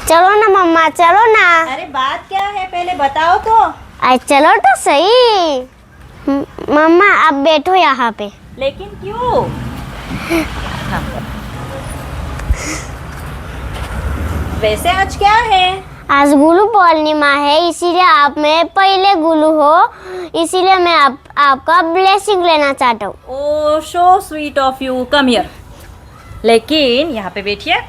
चलो ना मम्मा, चलो ना। अरे बात क्या है पहले बताओ तो। अरे चलो तो सही। मम्मा आप बैठो यहाँ पे। लेकिन क्यों? हाँ। वैसे आज क्या है? आज गुरु पूर्णिमा है, इसीलिए आप मेरे पहले गुरु हो, इसीलिए मैं आपका ब्लेसिंग लेना चाहता हूँ। Oh so sweet of you, come here. लेकिन यहाँ पे बैठिए।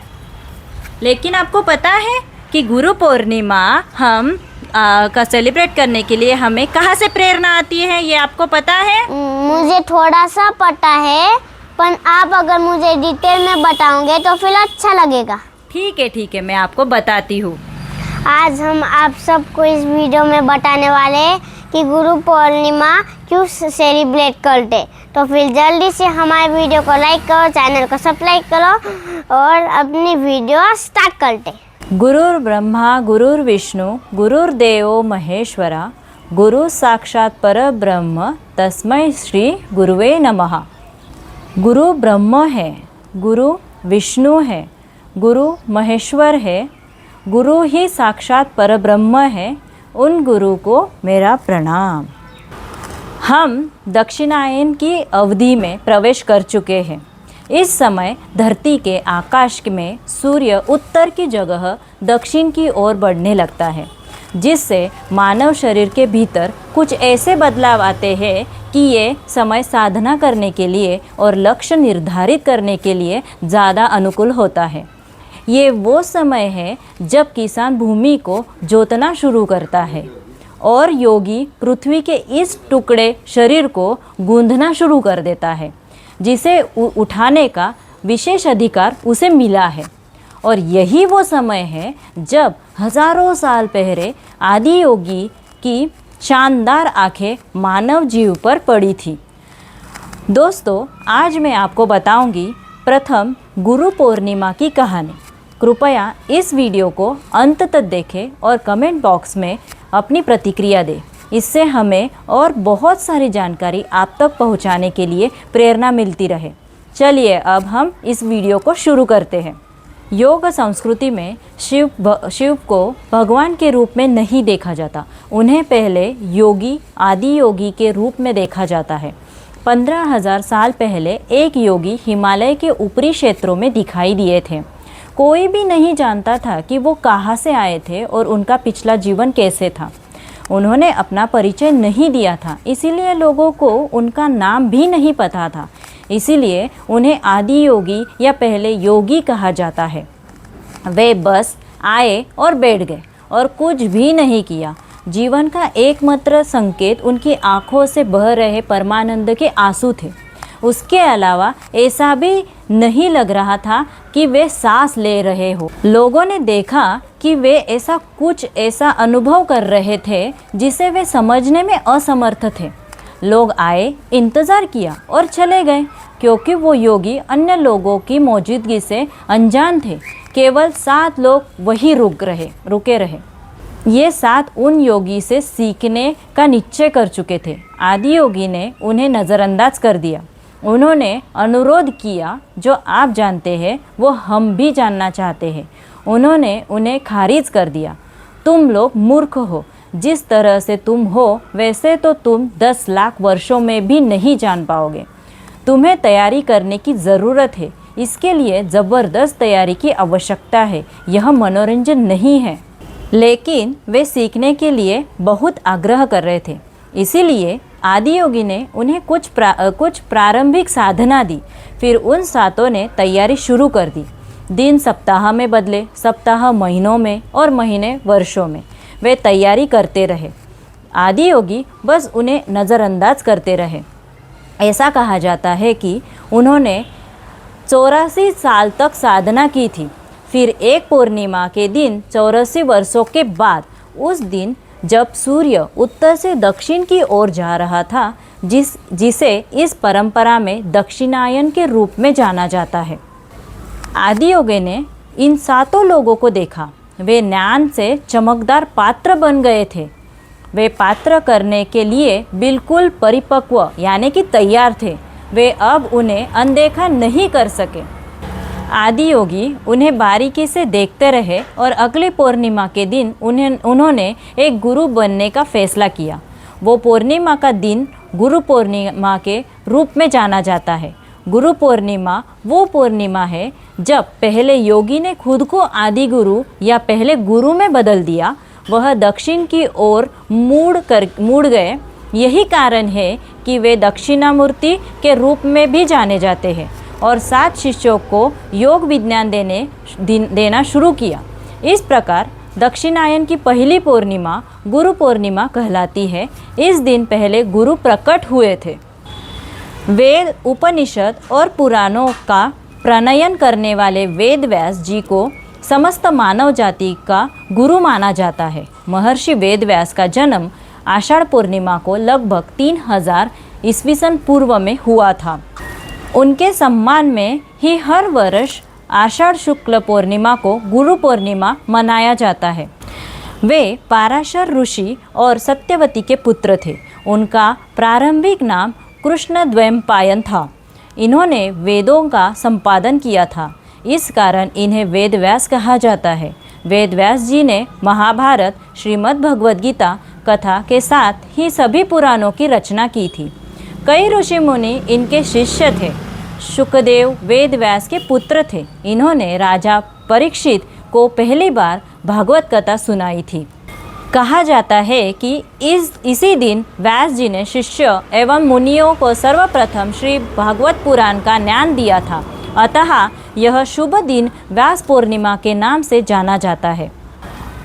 लेकिन आपको पता है कि गुरु पूर्णिमा हम का सेलिब्रेट करने के लिए हमें कहाँ से प्रेरणा आती है, ये आपको पता है? मुझे थोड़ा सा पता है, पर आप अगर मुझे डिटेल में बताओगे तो फिर अच्छा लगेगा। ठीक है, मैं आपको बताती हूँ। आज हम आप सबको इस वीडियो में बताने वाले हैं कि गुरु पूर्णिमा क्यों सेलिब्रेट करते। तो फिर जल्दी से हमारे वीडियो को लाइक करो, चैनल को सब्सक्राइब करो और अपनी वीडियो स्टार्ट करते। गुरुर् ब्रह्मा गुरुर्विष्णु गुरुर्देवो महेश्वरा गुरु साक्षात परब्रह्म तस्मै श्री गुरुवे नमः। गुरु ब्रह्म है, गुरु विष्णु है, गुरु महेश्वर है, गुरु ही साक्षात परब्रह्म है, उन गुरु को मेरा प्रणाम। हम दक्षिणायन की अवधि में प्रवेश कर चुके हैं। इस समय धरती के आकाश में सूर्य उत्तर की जगह दक्षिण की ओर बढ़ने लगता है, जिससे मानव शरीर के भीतर कुछ ऐसे बदलाव आते हैं कि ये समय साधना करने के लिए और लक्ष्य निर्धारित करने के लिए ज़्यादा अनुकूल होता है। ये वो समय है जब किसान भूमि को जोतना शुरू करता है और योगी पृथ्वी के इस टुकड़े शरीर को गूंथना शुरू कर देता है, जिसे उठाने का विशेष अधिकार उसे मिला है। और यही वो समय है जब हजारों साल पहले आदि योगी की शानदार आंखें मानव जीव पर पड़ी थी। दोस्तों, आज मैं आपको बताऊंगी प्रथम गुरु पूर्णिमा की कहानी। कृपया इस वीडियो को अंत तक देखें और कमेंट बॉक्स में अपनी प्रतिक्रिया दें। इससे हमें और बहुत सारी जानकारी आप तक पहुंचाने के लिए प्रेरणा मिलती रहे। चलिए अब हम इस वीडियो को शुरू करते हैं। योग संस्कृति में शिव को भगवान के रूप में नहीं देखा जाता, उन्हें पहले योगी आदि योगी के रूप में देखा जाता है। 15,000 साल पहले एक योगी हिमालय के ऊपरी क्षेत्रों में दिखाई दिए थे। कोई भी नहीं जानता था कि वो कहाँ से आए थे और उनका पिछला जीवन कैसे था। उन्होंने अपना परिचय नहीं दिया था, इसीलिए लोगों को उनका नाम भी नहीं पता था। इसीलिए उन्हें आदि योगी या पहले योगी कहा जाता है। वे बस आए और बैठ गए और कुछ भी नहीं किया। जीवन का एकमात्र संकेत उनकी आँखों से बह रहे परमानंद के आंसू थे। उसके अलावा ऐसा भी नहीं लग रहा था कि वे सांस ले रहे हो। लोगों ने देखा कि वे ऐसा अनुभव कर रहे थे जिसे वे समझने में असमर्थ थे। लोग आए, इंतज़ार किया और चले गए, क्योंकि वो योगी अन्य लोगों की मौजूदगी से अनजान थे। केवल 7 लोग वहीं रुके रहे। ये 7 उन योगी से सीखने का निश्चय कर चुके थे। आदि योगी ने उन्हें नज़रअंदाज कर दिया। उन्होंने अनुरोध किया, जो आप जानते हैं वो हम भी जानना चाहते हैं। उन्होंने उन्हें खारिज कर दिया। तुम लोग मूर्ख हो, जिस तरह से तुम हो वैसे तो तुम 10 लाख वर्षों में भी नहीं जान पाओगे। तुम्हें तैयारी करने की ज़रूरत है, इसके लिए ज़बरदस्त तैयारी की आवश्यकता है। यह मनोरंजन नहीं है। लेकिन वे सीखने के लिए बहुत आग्रह कर रहे थे, इसीलिए आदि योगी ने उन्हें कुछ प्रारंभिक साधना दी। फिर उन 7 ने तैयारी शुरू कर दी। दिन सप्ताह में बदले, सप्ताह महीनों में और महीने वर्षों में। वे तैयारी करते रहे। आदि योगी बस उन्हें नज़रअंदाज करते रहे। ऐसा कहा जाता है कि उन्होंने 84 साल तक साधना की थी। फिर एक पूर्णिमा के दिन 84 वर्षों के बाद, उस दिन जब सूर्य उत्तर से दक्षिण की ओर जा रहा था, जिसे इस परंपरा में दक्षिणायन के रूप में जाना जाता है, आदि योगी ने इन 7 लोगों को देखा। वे ज्ञान से चमकदार पात्र बन गए थे। वे पात्र करने के लिए बिल्कुल परिपक्व यानी कि तैयार थे। वे अब उन्हें अनदेखा नहीं कर सके। आदि योगी उन्हें बारीकी से देखते रहे और अगली पूर्णिमा के दिन उन्होंने एक गुरु बनने का फैसला किया। वो पूर्णिमा का दिन गुरु पूर्णिमा के रूप में जाना जाता है। गुरु पूर्णिमा वो पूर्णिमा है जब पहले योगी ने खुद को आदि गुरु या पहले गुरु में बदल दिया, वह दक्षिण की ओर मुड़ गए। यही कारण है कि वे दक्षिणामूर्ति के रूप में भी जाने जाते हैं और 7 शिष्यों को योग विज्ञान देना शुरू किया। इस प्रकार दक्षिणायन की पहली पूर्णिमा गुरु पूर्णिमा कहलाती है। इस दिन पहले गुरु प्रकट हुए थे। वेद, उपनिषद और पुराणों का प्रणयन करने वाले वेद व्यास जी को समस्त मानव जाति का गुरु माना जाता है। महर्षि वेद व्यास का जन्म आषाढ़ पूर्णिमा को लगभग 3000 ईस्वी सन पूर्व में हुआ था। उनके सम्मान में ही हर वर्ष आषाढ़ शुक्ल पूर्णिमा को गुरु पूर्णिमा मनाया जाता है। वे पाराशर ऋषि और सत्यवती के पुत्र थे। उनका प्रारंभिक नाम कृष्णद्वैपायन था। इन्होंने वेदों का संपादन किया था, इस कारण इन्हें वेद व्यास कहा जाता है। वेद व्यास जी ने महाभारत, श्रीमद् भगवद गीता कथा के साथ ही सभी पुराणों की रचना की थी। कई ऋषि मुनि इनके शिष्य थे। शुकदेव वेद व्यास के पुत्र थे। इन्होंने राजा परीक्षित को पहली बार भागवत कथा सुनाई थी। कहा जाता है कि इसी दिन व्यास जी ने शिष्य एवं मुनियों को सर्वप्रथम श्री भागवत पुराण का ज्ञान दिया था। अतः यह शुभ दिन व्यास पूर्णिमा के नाम से जाना जाता है।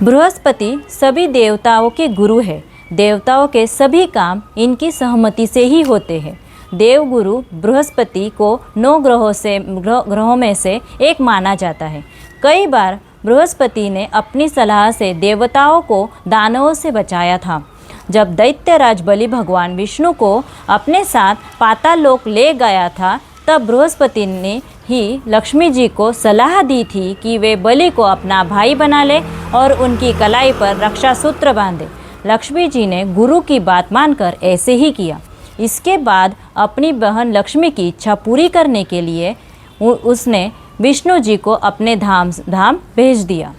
बृहस्पति सभी देवताओं के गुरु है। देवताओं के सभी काम इनकी सहमति से ही होते हैं। देवगुरु बृहस्पति को 9 ग्रहों में से एक माना जाता है। कई बार बृहस्पति ने अपनी सलाह से देवताओं को दानवों से बचाया था। जब दैत्यराज बलि भगवान विष्णु को अपने साथ पाताल लोक ले गया था, तब बृहस्पति ने ही लक्ष्मी जी को सलाह दी थी कि वे बलि को अपना भाई बना ले और उनकी कलाई पर रक्षा सूत्र बांधे। लक्ष्मी जी ने गुरु की बात मानकर ऐसे ही किया। इसके बाद अपनी बहन लक्ष्मी की इच्छा पूरी करने के लिए उसने विष्णु जी को अपने धाम भेज दिया।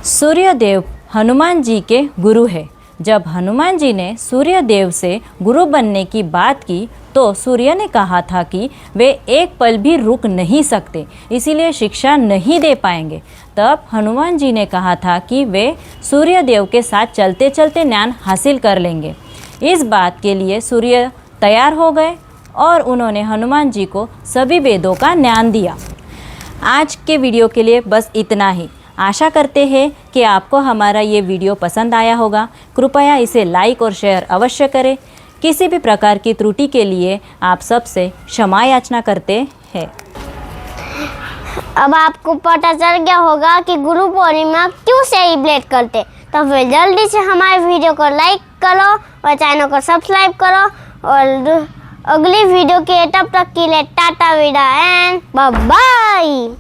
सूर्यदेव हनुमान जी के गुरु है। जब हनुमान जी ने सूर्यदेव से गुरु बनने की बात की तो सूर्य ने कहा था कि वे एक पल भी रुक नहीं सकते, इसीलिए शिक्षा नहीं दे पाएंगे। तब हनुमान जी ने कहा था कि वे सूर्यदेव के साथ चलते चलते ज्ञान हासिल कर लेंगे। इस बात के लिए सूर्य तैयार हो गए और उन्होंने हनुमान जी को सभी वेदों का ज्ञान दिया। आज के वीडियो के लिए बस इतना ही। आशा करते हैं कि आपको हमारा ये वीडियो पसंद आया होगा। कृपया इसे लाइक और शेयर अवश्य करें। किसी भी प्रकार की त्रुटि के लिए आप सबसे क्षमा याचना करते हैं। अब आपको पता चल गया होगा कि गुरु पूर्णिमा क्यों सेलिब्रेट करते। तो फिर जल्दी से हमारे वीडियो को लाइक करो और चैनल को सब्सक्राइब करो और अगली वीडियो के तब तक के लिए टाटा विदा एंड बाय बाय।